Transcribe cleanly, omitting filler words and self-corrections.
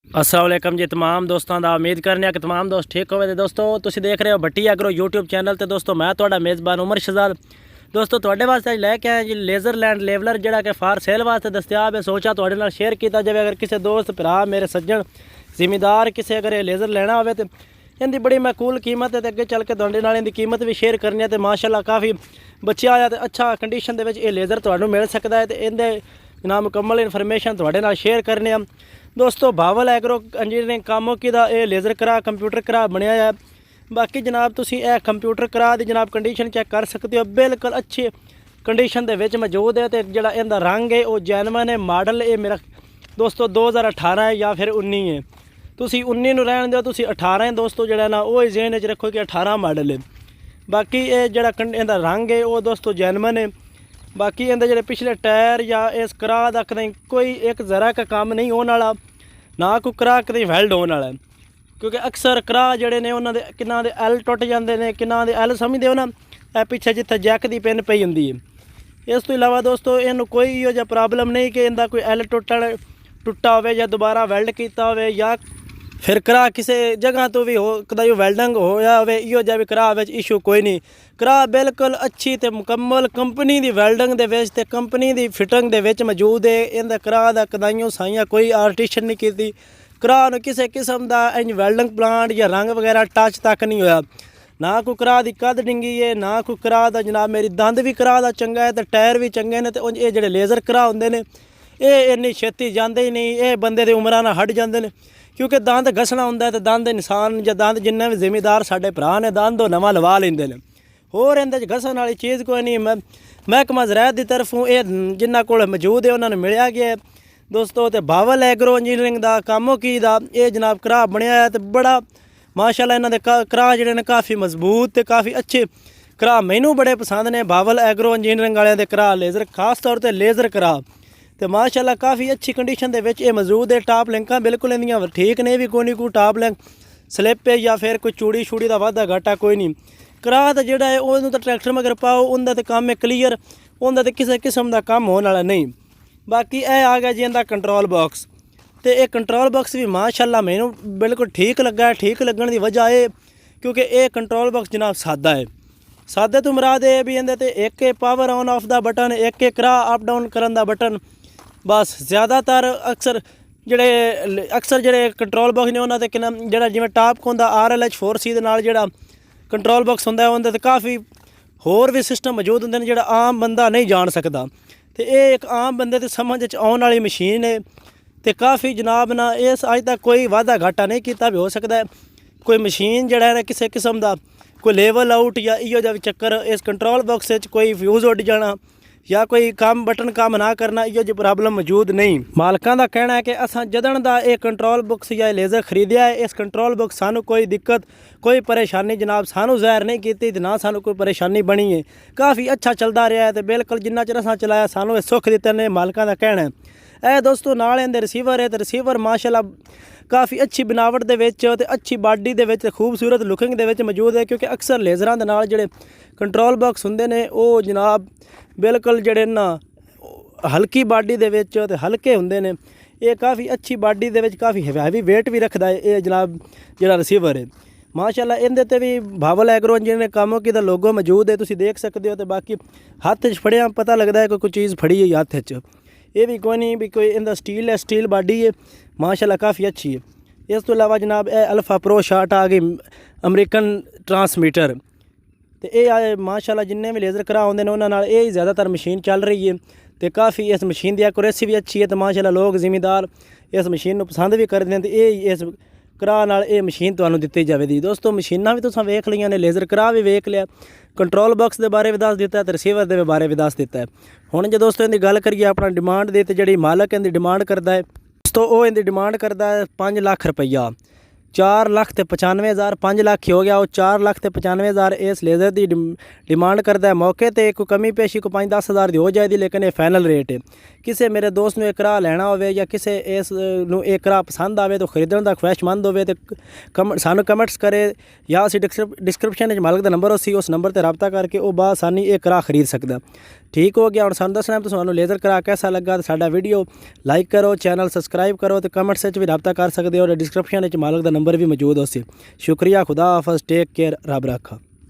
अस्सलाम वालेकुम जी तमाम दोस्तों का उम्मीद करने कि तमाम दोस्त ठीक होवे। दोस्तों तुसीं देख रहे हो भट्टी एग्रो यूट्यूब चैनल। तो दोस्तों मैं तुहाडा मेज़बान उमर शहजाद दोस्तों तुहाडे वास्ते लैके आए जी लेज़र लैंड लेवलर जिहड़ा कि फार सेल वास्ते दस्तियाब है। सोचा तुहाडे नाल शेयर किया जाए। अगर किसी दोस्त भरा मेरे सज्जन जिमीदार किसी अगर ये लेज़र लेना होवे तो इनकी बड़ी मैकूल कीमत है। तो अगे चल के तुहाडे नाल इनकी कीमत भी शेयर करनी है। तो माशाअल्लाह काफ़ी बच्चा आया तो अच्छा कंडीशन दे विच ये लेज़र तुहानूं मिल सकता है। तो इहदे जनाब मुकम्मल इन्फॉर्मेशन तुहाडे नाल शेयर करने आ। दोस्तों भावल एग्रो इंजीनियरिंग कामों की दा ये लेज़र करा कंप्यूटर करा बनया है। बाकी जनाब तुसी ए कंप्यूटर करा दी जनाब कंडीशन चेक कर सकते हो, बिल्कुल अच्छी कंडीशन दे विच मौजूद है। तो जिहड़ा इहदा रंग है वो जैनवन है। मॉडल ये मेरा दोस्तों 2018 है या फिर 19 है। तुसी 19 नूं रहण दिओ, तुसी 18 है दोस्तों जिहड़ा ना वो ज़हन च रखो कि 18 मॉडल है। बाकी ये जिहड़ा इहदा रंग है वो दोस्तों जैनवन है। बाकी इहदे जिहड़े पिछले टायर या इस करा दा कदें कोई एक ज़रा का काम नहीं होने वाला, ना कोई करा कदें वैल्ड होने वाला है। क्योंकि अक्सर करा जिहड़े ने उन्हां दे किन्हां दे एल टुट जांदे ने, किन्हां दे एल समझदे हो ना ए पिछे जिथे जैक दी पिन पई हुंदी है। इस तो इलावा दोस्तों इन्हूं कोई इहो जिहा प्रॉब्लम नहीं कि इहदा कोई एल टुट्टा होवे या दोबारा वैल्ड कीता होवे या फिर करा किसी जगह तो भी हो कदाई वैल्डिंग होया होवे। इहो जिहा भी करा विच इशू कोई नहीं। करा बिल्कुल अच्छी ते मुकम्मल कंपनी दी वैल्डिंग दे विच ते कंपनी दी फिटिंग दे विच मौजूद है। इहदा करा दा कदाइयों साइयां कोई आर्टिशन नहीं कीती। करा नूं किसी किस्म दा इंज वैल्डिंग प्लांट या रंग वगैरह टच तक नहीं होया। ना कोई करा दी कद डिंगी है, ना कोई करा दा जनाब मेरी दंद भी करा दा चंगा है। तो टायर भी चंगे ने। तो ये जिहड़े लेज़र करा हुंदे ने ये इन्नी छेती जांदे ही नहीं। ये बंदे दे उमरां नाल हट जांदे ने। क्योंकि दंद घसना हुंदा तो दंद इंसान या दंद जिन्ने भी जिमीदार साडे भरा ने दंद वो नवां लवा लेंदे ने। होर इहदे च घसन वाली चीज़ कोई नहीं। महकमा ज़राअत की तरफों ये जिन्हां कोल मौजूद है उन्होंने मिलिया गया है दोस्तों। तो भावल एग्रो इंजीनियरिंग दा कामों की दा ये जनाब करा बनया है। तो बड़ा माशाअल्लाह इन्हां दे करा जिहड़े ने काफ़ी मजबूत ते काफ़ी अच्छे करा मैनू बड़े पसंद ने। भावल एग्रो इंजीनियरिंग वाले दे करा लेज़र खास तौर पर लेज़र करा तो माशाअल्लाह काफ़ी अच्छी कंडीशन दे विच ये मौजूद है। टॉप लिंकां बिल्कुल इहदियां ठीक ने भी कोई नहीं। कोई टॉप लिंक स्लिप है या फिर कोई चूड़ी छूड़ी का वाधा घाटा कोई नहीं। करा तो जिहड़ा है उहनूं तो ट्रैक्टर मगर पाओ उनका तो काम है क्लीयर, उनका तो किसी किस्म का काम होने वाला नहीं। बाकी यह आ गया जी इहदा कंट्रोल बॉक्स। तो ये कंट्रोल बॉक्स भी माशाअल्लाह मैनू बिल्कुल ठीक लगा है। ठीक लगने की वजह है क्योंकि ये कंट्रोल बॉक्स जनाब सादा है। सादे तो मुराद है भी इहदे ते एक power on of the button, एक करा अप डाउन करन दा बटन। बस ज़्यादातर अक्सर जिहड़े कंट्रोल बॉक्स ने उन्होंने किन्ना जिहड़ा जिवें टॉप होंदा RLH4C दे नाल जिहड़ा कंट्रोल बॉक्स होंदा उहदे ते काफ़ी होर भी सिस्टम मौजूद होंदे ने जिहड़ा आम बंदा नहीं जान सकदा। तो ये एक आम बंदे ते समझ च आउण वाली मशीन है। तो काफ़ी जनाब ना इस अज तक कोई वाधा घाटा नहीं किया भी हो सकता है। कोई मशीन जिहड़ा है किसी किस्म का कोई लेवल आउट या इहो जिहा चक्कर इस कंट्रोल बॉक्स कोई फ्यूज़ उड़ जाना या कोई काम बटन काम ना करना इहो जी प्रॉब्लम मौजूद नहीं। मालकां दा कहना है कि असां जदन दा ये कंट्रोल बॉक्स या लेज़र खरीदिया है इस कंट्रोल बॉक्स सानू कोई दिक्कत कोई परेशानी जनाब सानू ज़ाहिर नहीं की ना सानू कोई परेशानी बनी है। काफ़ी अच्छा चलता रहा है। तो बिल्कुल जिन्ना चिर असां चलाया सानू ये सुख दिते ने मालकां दा कहना है। ए दोस्तों नाल इहदे रिसीवर है। तो रिसीवर माशाअल्लाह काफ़ी अच्छी बनावट दे विच ते अच्छी बाडी दे विच खूबसूरत लुकिंग दे विच मौजूद है। क्योंकि अक्सर लेज़रां दे नाल जिहड़े कंट्रोल बॉक्स हुंदे ने वो जनाब बिल्कुल जिहड़े ना हल्की बाडी दे विच ते हल्के हुंदे ने। ये काफ़ी अच्छी बाडी दे विच काफ़ी हैवी वेट भी रखदा है ये जनाब जिहड़ा रिसीवर है। माशाअल्लाह इहदे ते भी भावल एग्रो इंजीनियरिंग कामों की दा लोगो मौजूद है, तुसीं देख सकते हो। तो बाकी हत्थ च फड़िया पता लगता है कोई चीज़ फड़ी है हत्थ च। ये भी कोई नहीं भी कोई इहदा स्टील है, स्टील बाडी है माशाअल्लाह काफ़ी अच्छी है। इस तो इलावा जनाब ए अल्फा प्रो शाट आ गई अमरीकन ट्रांसमीटर। तो ये आए माशाअल्लाह जिन्ने भी लेज़र करा होंदे ने उन्हां नाल ये ज़्यादातर मशीन चल रही है। तो काफ़ी इस मशीन की एक्यूरेसी भी अच्छी है। तो माशाअल्लाह लोग जिमीदार इस मशीन को पसंद भी करते हैं। तो ये इस करा नाल ये मशीन तुहानूं दित्ती जावेगी। दोस्तों मशीनां भी तुसां वेख लियां ने, लेज़र करा भी वेख लिया, कंट्रोल बॉक्स के बारे भी दस दिता तो रिसीवर के बारे भी दस दिता है। हुण जो दोस्तों इनकी गल करिए अपना डिमांड दी तो जिहड़ी मालक इनकी डिमांड करता है दोस्तों वो इनकी डिमांड करता है 5 लाख रुपया। 4,95,000 5 लाख ही हो गया। वो 4,95,000 इस लेज़र की डिमांड करता है। मौके पर कोई कमी पेशी को 5-10 हज़ार की हो जाएगी लेकिन ये फाइनल रेट है। किसी मेरे दोस्त ने करा लेना होवे या किसी इस एक करा पसंद आवे तो खरीदने का ख्वाहिशमंद होवे तो सानू कमेंट्स करे या असीं डिस्क्रिप्शन में मालक का नंबर उसी उस नंबर पर रबता करके वो बासानी ये करा खरीद सकता। ठीक हो गया। और सानू दसना तो सानू लेज़र करा कैसा लगा। तो साडा वीडियो लाइक करो, चैनल सबसक्राइब करो, तो कमेंट्स भी रब्ता कर सकते हो। और डिस्क्रिप्शन में मालक का नंबर भी मौजूद हो। शुक्रिया, खुदा हाफिज़, टेक केयर, रब रखा।